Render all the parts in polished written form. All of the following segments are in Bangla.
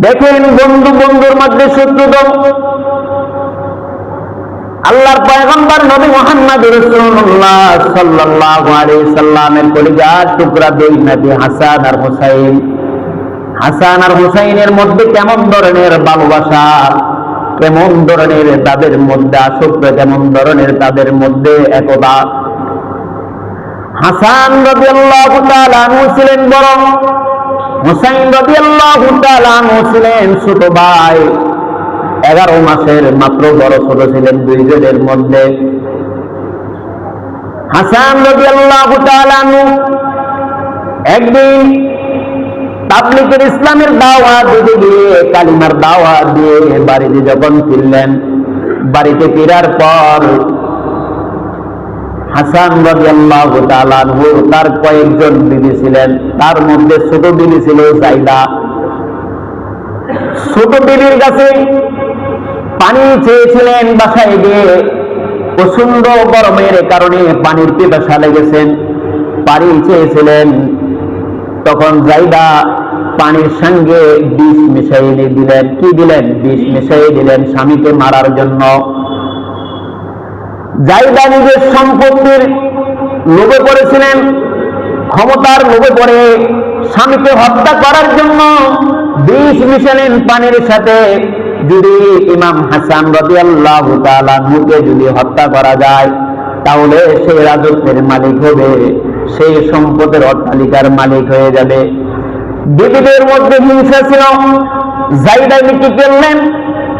দেখেন বন্ধু বন্ধুর মধ্যে শত্রুতা। আল্লাহর পয়গম্বর নবী মুহাম্মদ রাসূলুল্লাহ সাল্লাল্লাহু আলাইহি সাল্লামের কলিজার টুকরা দুই নবী হাসান আর হুসাইন। হাসান আর হুসাইনের মধ্যে কেমন ধরনের ভালোবাসা, কেমন ধরনের তাদের মধ্যে আসক্ত, কেমন ধরনের তাদের মধ্যে একতা। হাসান রাদিয়াল্লাহু তাআলা আনহু ছিলেন বড়, হুসাইন রাদিয়াল্লাহু তাআলা আনহু ছিলেন ছোট ভাই। 11 মাসের মাত্র বড় ছোট ছিলেন দুইজনের মধ্যে। হাসান রাদিয়াল্লাহু তাআলা আনহু একদিন তাবলীগের ইসলামের দাওয়াত দিতে গিয়ে, কালিমার দাওয়াত দিয়ে বাড়িতে যখন ফিরলেন, বাড়িতে ফেরার পর হাসান রাদিয়াল্লাহু তাআলা আনহু তার কয়েকজন বিবি ছিলেন, তার মধ্যে ছোট বিবি ছিল যায়দা। ছোট বিবির কাছে পানি চেয়েছিলেন বাসায় গিয়ে, প্রচন্ড গরমের কারণে পানির পিপাসা লেগেছেন, পানি চেয়েছিলেন। তখন যায়দা পানির সঙ্গে বিষ মিশিয়ে দিলেন। কি দিলেন? বিষ মিশিয়ে দিলেন স্বামীকে মারার জন্য। যায়দা নিজের সম্পত্তির লোভে পড়েছিলেন, ক্ষমতার লোভে পড়ে স্বামীকে হত্যা করার জন্য বিষ মিশালেন পানির সাথে। যদি ইমাম হাসান রাদিয়াল্লাহু তাআলা আনহুকে যদি হত্যা করা যায়, তাহলে সেই রাজত্বের মালিক হবে, সেই সম্পদের অট্টালিকার মালিক হয়ে যাবে। বিবিদের মধ্যে হিংসা ছিল। যায়দা কি করলেন?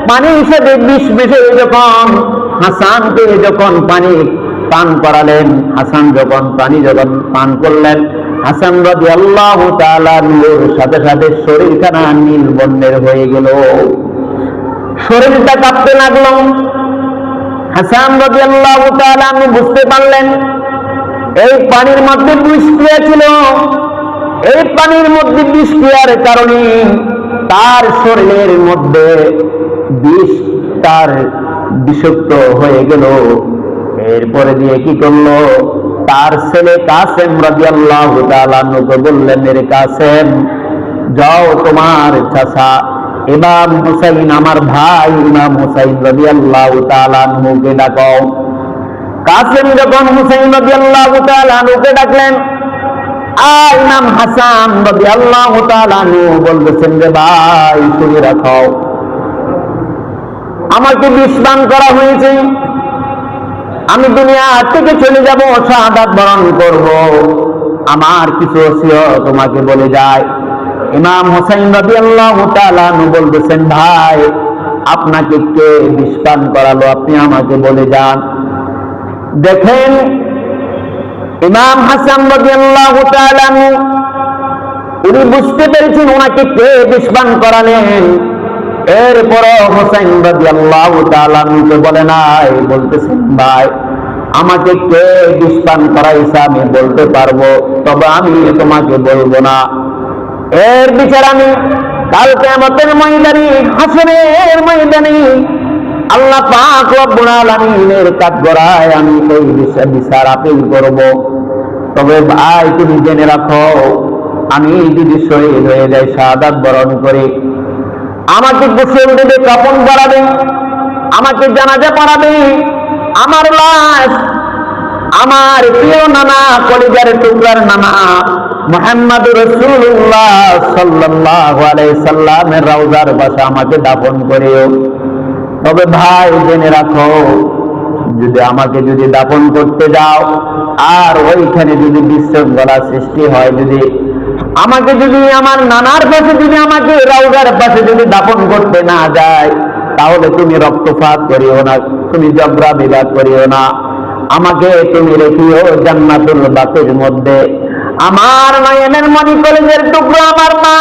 পানি হিসেবে বিষ মিশিয়ে যখন হাসানকে যখন পানি পান করালেন, হাসান যখন পানি পান করলেন, হাসান রাদিয়াল্লাহু তাআলা আনহুর সাথে সাথে শরীরখানা নীল বর্ণের হয়ে গেল, শরীরটা কাঁপতে লাগলো। হাসান রাদিয়াল্লাহু তাআলা আনহু বুঝতে পারলেন এই পানির মধ্যে বিষক্রিয়া ছিল। এই পানির মধ্যে বিষক্রিয়ার কারণে তার শরীরের মধ্যে বিষ তার বিষাক্ত হয়ে গেল। এরপরে দিয়ে কি করলো? তার ছেলে কাসেম রাদিয়াল্লাহু তাআলা আনহুকে বললেন, মেরে কাসেম, যাও তোমার চাচা ইমাম হুসাইন, আমার ভাই ইমাম হুসাইন রাদিয়াল্লাহু তাআলা আনহুকে ডাকো। কাসেম যখন হুসাইন রাদিয়াল্লাহু তাআলা আনহুকে ডাকলেন, আর ইমাম হাসান রাদিয়াল্লাহু তাআলা আনহু বলতেছেন যে, ভাই শুনে রাখো, আমাকে বিষপান করা হয়েছে, আমি দুনিয়া থেকে চলে যাব, শাহাদাত বরণ করব, আমার কিছু ওসিয়ত তোমাকে বলে যায়। ইমাম হুসাইন রাদিয়াল্লাহু তাআলা আনহু বলতেছেন, ভাই আপনাকে কে বিষপান করালো, আপনি আমাকে বলে যান। দেখেন ইমাম হাসান রাদিয়াল্লাহু তাআলা আনহু উনি বুঝতে পেরেছেন ওনাকে কে বিষপান করালেন। এরপরও হুসাইন রাদিয়াল্লাহু তাআলা আনহুকে বলে নাই, বলতেছেন, ভাই আমাকে কে বিষপান করাইছে আমি বলতে পারবো, তবে আমি তোমাকে বলবো না। এর বিচার আমি কাল কিয়ামতের ময়দানে, হাসরের ময়দানে আল্লাহ পাক রব্বুল আলামিনের কাঠগড়ায় আমি এই বিচার আপিল করব। তবে ভাই তুমি জেনে রাখো, আমি যদি শহীদ হয়ে যাই, শাহাদাত বরণ করি, আমাকে গোসল দেবে, কাফন পরাবে, আমাকে জানাজা পড়াবে, আমার লাশ আমার প্রিয় নানা, কলিজার টুকরার নানা মুহাম্মদ রাসূলুল্লাহ সাল্লাল্লাহু আলাইহি সাল্লামের রওজার পাশে আমাকে দাফন করিও। তবে ভাই জেনে রাখো, যদি আমাকে যদি দাফন করতে যাও আর ওইখানে যদি বিশৃঙ্খলা সৃষ্টি হয়, যদি আমাকে যদি আমার নানার পাশে যদি আমাকে রওজার পাশে যদি দাফন করতে না যায়, তাহলে তুমি রক্তপাত করিও না, তুমি জবরা বিবাদ করিও না, আমাকে তুমি রেখিও জান্নাতুল বাকির মধ্যে। আমার নয়নের মনি কলেজের টুকরো আমার মা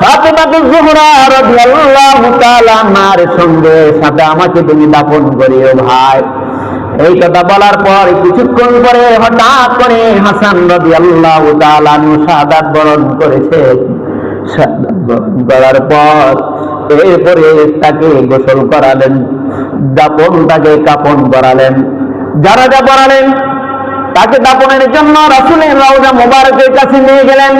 ফাতেমাতুজ জোহরা রাদিয়াল্লাহু তাআলা আনহার সঙ্গে সাথে আমাকে তুমি দাফন করিও ভাই। এই কথা বলার পর কিছুক্ষণ পরে হঠাৎ করে হাসান রাদিয়াল্লাহু তাআলা আনহু শাহাদাত বরণ করেছে। শাহাদাত বরণ করার পর এরপরে তাকে গোসল করালেন, তাকে কাফন করালেন, জানাজা পড়ালেন। তাকে দাফনের জন্য রাসূলের রওজা মোবারকের কাছে নিয়ে গেলেন।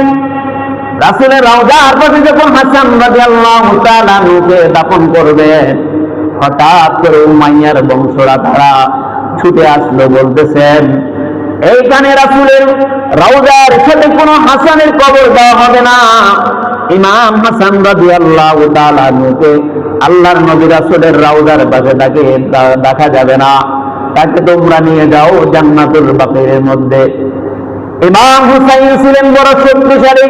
রাসূলের রওজার পাশে যখন হাসান রাদিয়াল্লাহু তাআলা আনহুকে দাফন করবে, হঠাৎ করে উমাইয়ার বংশরা তারা ছুটে আসলো, বলতেছেন এইখানে রাসূলের রওজার সাথে কোনো হাসানের কবর দেওয়া হবে না। ইমাম হাসান রাদিয়াল্লাহু তাআলা আনহুকে আল্লাহর নবী রাসূলের রওজার পাশে তাকে দেখা যাবে না, তাকে তোমরা নিয়ে যাও জান্নাতুল বাকির মধ্যে। ইমাম হুসাইন ছিলেন বড় শক্তিশালী।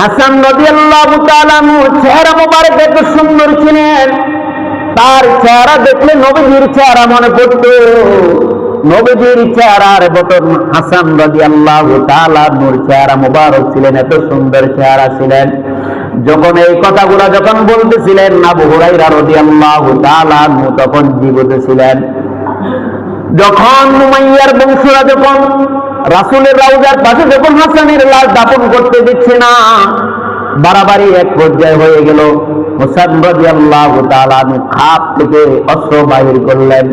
হাসান রাদিয়াল্লাহু তাআলা আনহুর চেহারা মোবারক এত সুন্দর ছিলেন, তার চেহারা দেখলে নবীজির চেহারা মনে পড়তো। নবীজির চেহারার মতন হাসান রাদিয়াল্লাহু তাআলা আনহুর চেহারা মোবারক ছিলেন, এত সুন্দর চেহারা ছিলেন। যখন এই কথাগুলো যখন বলতেছিলেন, আবু হুরায়রা রাদিয়াল্লাহু তাআলা আনহু তখন জীবিত ছিলেন। যখন উমাইয়ার বংশরা যখন রাসূলের রওজার পাশে যখন হাসানের লাশ দাফন করতে দিচ্ছে না, বাড়াবাড়ি এক পর্যায়ে হয়ে গেল। হাসান রাদিয়াল্লাহু তাআলা আনহু খাপ থেকে অস্ত্র বাহির করলেন,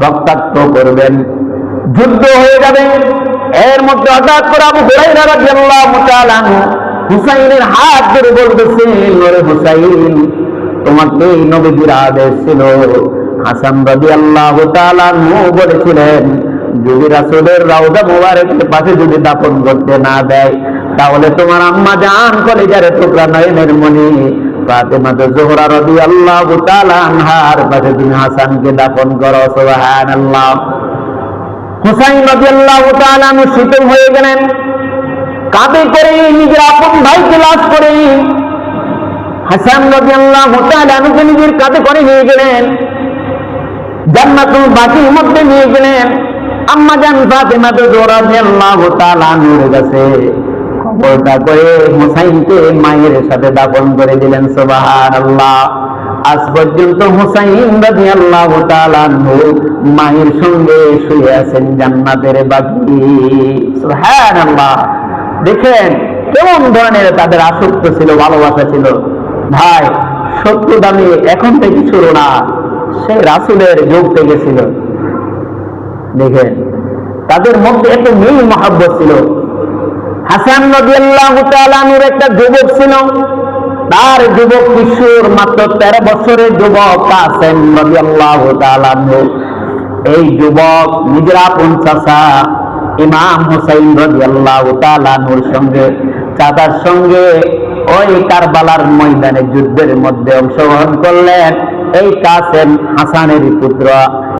রক্তাক্ত করবেন, যুদ্ধ হয়ে যাবে। এর মধ্যে হঠাৎ করে আবু হুরায়রা রাদিয়াল্লাহু তাআলা আনহু হুসাইনের হাত ধরে বলতেছেন, ওরে হুসাইন, তোমাকে নবীজির আদেশ ছিল। হাসান রাদিয়াল্লাহু তাআলা আনহু বলেছিলেন, যদি রাসূলের রওজা মুবারকের পাশে যদি দাফন করতে না দেয়, তাহলে তোমার আম্মা জান কলিজার টুকরা নয়নের মণি ফাতেমা জোহরা রাদিয়াল্লাহু তাআলা আনহার পাশে তুমি হাসানকে দাফন করো। সুবহানাল্লাহ। হুসাইন রাদিয়াল্লাহু তাআলা আনহু শীতল হয়ে গেলেন, কাঁধে করে নিজের আপন ভাইকে লাশ করে হাসান রাদিয়াল্লাহু তাআলা আনহুকে নিজের কাঁধে করে নিয়ে গেলেন, জান্নাতুল বাকির মধ্যে নিয়ে গেলেন। আম্মা জান ফাতেমা জোহরা রাদিয়াল্লাহু তাআলা আনহার কাছে খবরটা করে হুসাইনকে মায়ের সাথে দাফন করে দিলেন। সুবহানাল্লাহ। আজ পর্যন্ত হুসাইন রাদিয়াল্লাহু তাআলা আনহু মায়ের সঙ্গে শুয়ে আছেন জান্নাতের বাকি। সুবহানাল্লাহ। দেখেন কেমন ধরনের তাদের আসক্ত ছিল, ভালোবাসা ছিল। ভাই, সত্য দামি এখন থেকে শুরু না, সে রাসূলের যুগ থেকে ছিল। দেখেন তাদের মধ্যে এত মিল মহব্বত ছিল। হাসান রাদিয়াল্লাহু তাআলা আনহুর একটা যুবক ছিল, তার যুবক কিশোর মাত্র 13 বছরের যুবক কাসেম রাদিয়াল্লাহু তাআলা আনহু। এই যুবক নিজের আপন চাচা ইমাম হুসাইন রাদিয়াল্লাহু তাআলা আনহুর সঙ্গে, চাচার সঙ্গে ওই কারবালার ময়দানে যুদ্ধের মধ্যে অংশগ্রহণ করলেন। এই কাসেম হাসানের পুত্র।